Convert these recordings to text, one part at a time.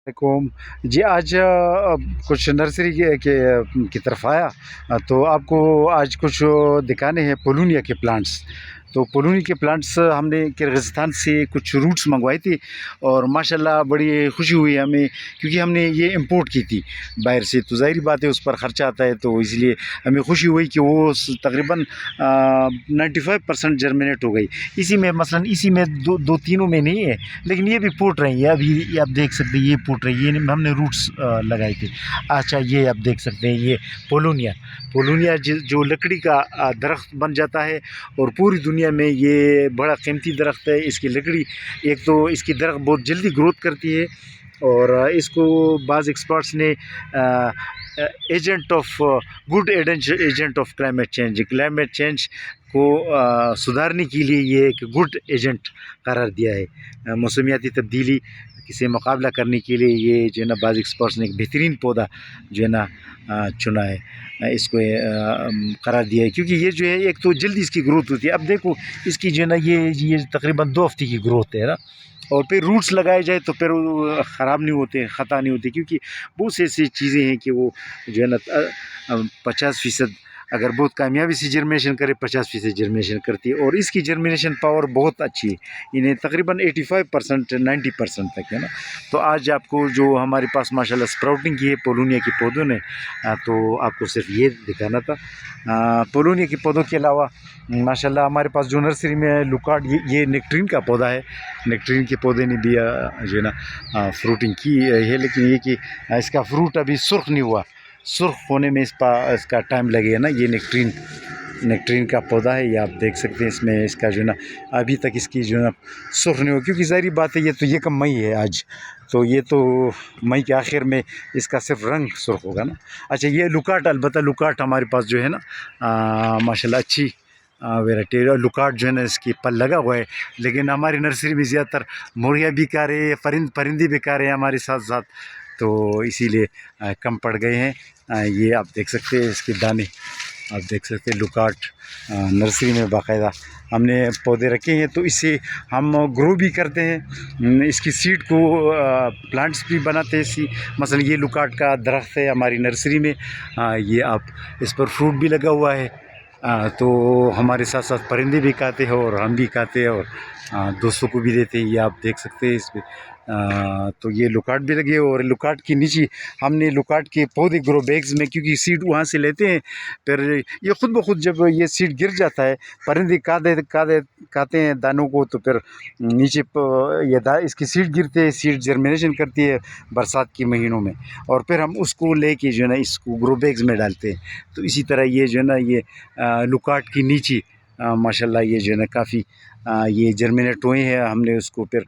वालेकुम जी। आज कुछ नर्सरी की तरफ आया, तो आपको आज कुछ दिखाने हैं पोलूनिया के प्लांट्स। तो पोलूनी के प्लांट्स हमने किर्गिस्तान से कुछ रूट्स मंगवाई थी, और माशाल्लाह बड़ी खुशी हुई हमें, क्योंकि हमने ये इंपोर्ट की थी बाहर से। तो ज़ाहिर बात है उस पर ख़र्चा आता है, तो इसलिए हमें खुशी हुई कि वो तकरीबन 95% जर्मिनेट हो गई। इसी में मसलन इसी में दो तीनों में नहीं है, लेकिन ये भी फूट रही है। अभी ये आप देख सकते हैं, ये फूट रही है, ये हमने रूट्स लगाए थे। अच्छा, ये आप देख सकते हैं, ये पोलोनिया पोलोनिया जो लकड़ी का दरख्त बन जाता है, और पूरी दुनिया में ये बड़ा कीमती दरख्त है। इसकी लकड़ी, एक तो इसकी दरख्त बहुत जल्दी ग्रोथ करती है, और इसको बाज़ एक्सपर्ट्स ने agent of good agent of climate change को सुधारने के लिए ये एक गुड एजेंट करार दिया है। मौसमियाती तब्दीली से मुकाबला करने के लिए ये जो है ना, बाज़ एक्सपर्ट्स ने एक बेहतरीन पौधा जो है ना चुना है, इसको करार दिया है। क्योंकि ये जो है, एक तो जल्दी इसकी ग्रोथ होती है। अब देखो इसकी जो है ना, ये तकरीबन 2 हफ्ते की ग्रोथ है ना, और फिर रूट्स लगाए जाए तो फिर वो ख़राब नहीं होते, ख़ता नहीं होती, क्योंकि बहुत से ऐसी चीज़ें हैं कि वो जो है ना 50% अगर बहुत कामयाबी से जर्मिनेशन करे, 50% जर्मिनेशन करती है। और इसकी जर्मिनेशन पावर बहुत अच्छी है, इन्हें तकरीबन 85% 90% तक है ना। तो आज आपको जो हमारे पास माशाल्लाह स्प्राउटिंग की है पोलोनिया के पौधों ने, तो आपको सिर्फ ये दिखाना था। पोलोनिया के पौधों के अलावा माशाल्लाह हमारे पास जो नर्सरी में लुकार्ड, ये नेक्ट्रीन का पौधा है। नेक्ट्रीन के पौधे ने भी जो है ना फ्रूटिंग की है, लेकिन ये कि इसका फ्रूट अभी सुर्ख नहीं हुआ। सुर्ख होने में इसका टाइम लगेगा ना। ये नेक्ट्रीन का पौधा है, ये आप देख सकते हैं। इसमें इसका जो है ना, अभी तक इसकी जो है ना सुर्ख नहीं हो, क्योंकि ज़ाहिर बात है ये तो कम मई है आज, तो ये तो मई के आखिर में इसका सिर्फ रंग सुर्ख होगा ना। अच्छा, ये लुकार्ट, अलबत्ता लुकार्ट हमारे पास जो है ना माशाल्लाह अच्छी वेराइटी है। लुकार्ट जो है ना, इसकी पल लगा हुआ है, लेकिन हमारी नर्सरी में ज़्यादातर मुर्गियाँ भी खा रहे हैं, परिंदे भी खा रहे हैं हमारे साथ साथ, तो इसीलिए कम पड़ गए हैं। ये आप देख सकते हैं, इसके दाने आप देख सकते हैं। लुकार्ट नर्सरी में बाकायदा हमने पौधे रखे हैं, तो इससे हम ग्रो भी करते हैं। इसकी सीड को प्लांट्स भी बनाते हैं। मसलन ये लुकार्ट का दरख्त है हमारी नर्सरी में, ये आप इस पर फ्रूट भी लगा हुआ है। तो हमारे साथ साथ परिंदे भी खाते हैं, और हम भी खाते हैं, और दोस्तों को भी देते हैं। ये आप देख सकते हैं इसमें। तो ये लुकार्ट भी लगे, और लुकार्ट के नीचे हमने लुकार्ट के पौधे ग्रो बैग्स में, क्योंकि सीड वहाँ से लेते हैं, फिर ये खुद ब खुद जब ये सीड गिर जाता है, परिंदे खाते हैं दानों को, तो फिर नीचे इसकी सीड गिरते हैं, सीड जर्मिनेशन करती है बरसात के महीनों में, और फिर हम उसको लेके जो है ना इसको ग्रो बैग्स में डालते हैं। तो इसी तरह ये जो है ना, ये लुकार्ट के नीचे माशाल्लाह ये जो है ना काफ़ी ये जर्मिनेट हुए हैं। हमने उसको फिर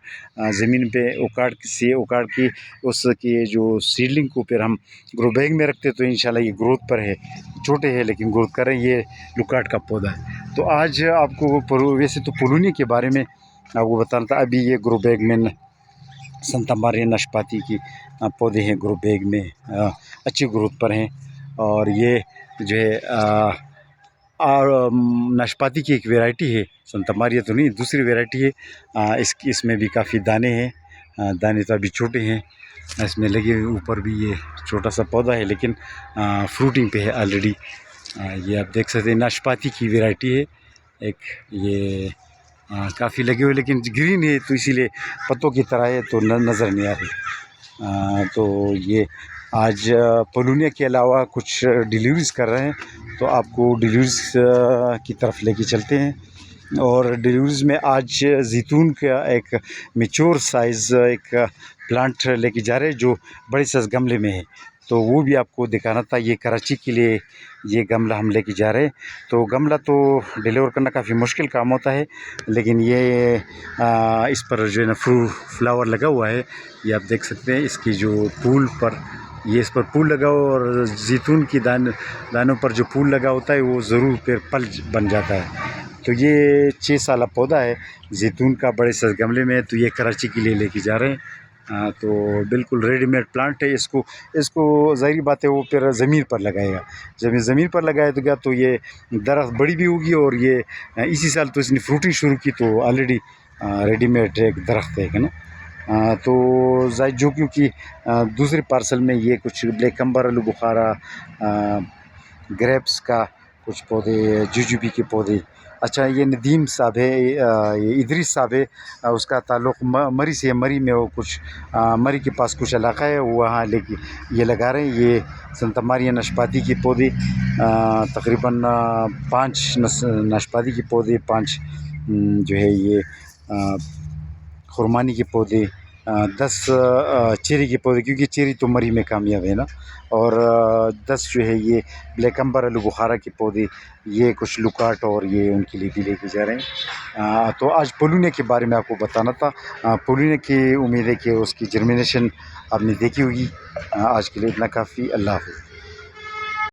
ज़मीन पे उखाड़ के उसकी जो सीडलिंग को फिर हम ग्रो बैग में रखते, तो इंशाल्लाह ये ग्रोथ पर है, छोटे हैं लेकिन ग्रोथ कर रहे हैं। ये लुकार्ट का पौधा है। तो आज आपको वैसे तो पोलोनिया के बारे में आपको बताना था। अभी ये ग्रो बैग में संता मारिया नाशपाती की पौधे हैं, ग्रो बैग में अच्छी ग्रोथ पर हैं। और ये जो है और नाशपाती की एक वैरायटी है, संता मारिया तो नहीं, दूसरी वैरायटी है। इसमें भी काफ़ी दाने हैं। दाने तो अभी छोटे हैं, इसमें लगे हुए। ऊपर भी ये छोटा सा पौधा है, लेकिन फ्रूटिंग पे है ऑलरेडी। ये आप देख सकते हैं, नाशपाती की वैरायटी है एक। ये काफ़ी लगे हुए, लेकिन ग्रीन है, तो इसीलिए पत्तों की तरह है, तो नज़र नहीं आ रही। तो ये आज पोलोनिया के अलावा कुछ डिलीवरीज कर रहे हैं, तो आपको डिलीवरीज की तरफ लेके चलते हैं। और डिलीवरीज में आज जैतून का एक मैच्योर साइज़ एक प्लांट लेके जा रहे हैं, जो बड़े साइज़ गमले में है, तो वो भी आपको दिखाना था। ये कराची के लिए ये गमला हम लेके जा रहे हैं। तो गमला तो डिलीवर करना काफ़ी मुश्किल काम होता है, लेकिन ये इस पर जो है ना फ्लावर लगा हुआ है, ये आप देख सकते हैं। इसकी जो फूल पर, ये इस पर फूल लगा हो, और जैतून की दानों पर जो फूल लगा होता है वो ज़रूर फिर पल बन जाता है। तो ये 6 साल पौधा है जैतून का, बड़े साइज़ गमले में है। तो ये कराची के लिए लेके जा रहे हैं। तो बिल्कुल रेडीमेड प्लांट है। इसको ज़ाहिर बात है वो फिर ज़मीन पर लगाएगा। जब ये ज़मीन पर लगाएगा तो ये दरख्त बड़ी भी होगी, और ये इसी साल तो इसने फ्रूटिंग शुरू की, तो ऑलरेडी रेडीमेड एक दरख्त है ना। تو زائد جھوکیوں کی دوسری پارسل میں یہ کچھ بلیک امبر، آلو بخارا، گریپس کا کچھ پودے، جوجوبی کے پودے. اچھا یہ ندیم صاحب ہے، یہ ادریس صاحب ہے، اس کا تعلق مری سے ہے. مری میں وہ کچھ مری کے پاس کچھ علاقہ ہے، وہاں یہ لگا رہے ہیں. یہ سنتا ماریا ناشپاتی کے پودے، تقریباً 5 ناشپاتی کے پودے، 5 جو ہے یہ خرمانی کے پودے، 10 چیری کے پودے، کیونکہ چیری تو مری میں کامیاب ہے نا، اور 10 جو ہے یہ بلیک امبر، آلو بخارا کے پودے. یہ کچھ لکاٹ اور یہ ان کے لیے بھی لے کے جا رہے ہیں. تو آج پولونیا کے بارے میں آپ کو بتانا تھا. پولونیا کی امید ہے کہ اس کی جرمینیشن آپ نے دیکھی ہوگی. آج کے لیے اتنا کافی. اللہ حافظ.